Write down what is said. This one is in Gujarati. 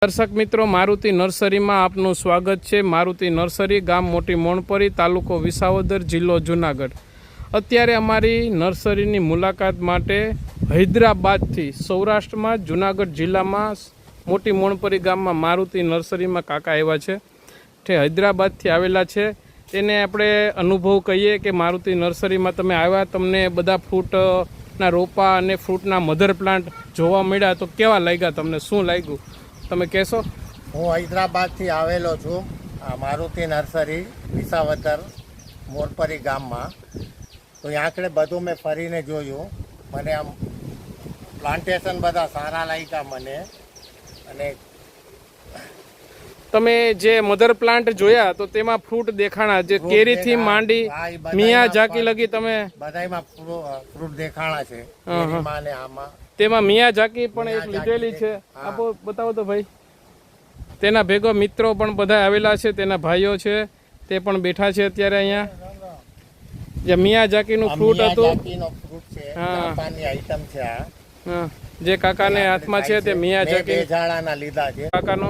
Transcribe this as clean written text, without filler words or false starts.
દર્શક મિત્રો, મારુતિ નર્સરીમાં આપનું સ્વાગત છે। મારુતિ નર્સરી, ગામ મોટી મોણપરી, તાલુકો વિસાવદર, જિલ્લો જુનાગઢ। અત્યારે અમારી નર્સરીની મુલાકાત માટે હૈદરાબાદથી સૌરાષ્ટ્રમાં જુનાગઢ જિલ્લામાં મોટી મોણપરી ગામમાં મારુતિ નર્સરીમાં કાકા આવ્યા છે। તે હૈદરાબાદથી આવેલા છે। તેને આપણે અનુભવ કહીએ કે મારુતિ નર્સરીમાં તમે આવ્યા, તમને બધા ફ્રૂટના રોપા અને ફ્રૂટના મધર પ્લાન્ટ જોવા મળ્યા તો કેવા લાગ્યા, તમને શું લાગ્યું તમે કહેશો? હું હૈદરાબાદથી આવેલો છું આ મારુતિ નર્સરી વિસાવદર મોરપરી ગામમાં। તો આંકડે બધું મેં ફરીને જોયું, મને આમ પ્લાન્ટેશન બધા સારા લાગ્યા મને। અને તમે જે મધર પ્લાન્ટ જોયા તો તેમાં ફ્રૂટ દેખાણા, જે કેરીથી માંડી મિયાઝાકી લગી તમે બધાયમાં ફ્રૂટ દેખાણા છે। કેરીમાં ને આમાં તેમાં મિયાઝાકી પણ એક લીધેલી છે, આપો બતાવો તો ભાઈ। તેના ભેગો મિત્રો પણ બધા આવેલા છે, તેના ભાઈઓ છે તે પણ બેઠા છે અત્યારે અહીંયા। જે મિયાઝાકીનું ફ્રૂટ હતું, જાપાનની આઈટમ છે આ, જે કાકાને હાથમાં છે તે મિયાઝાકી ઝાડાના લીધા છે કાકાનો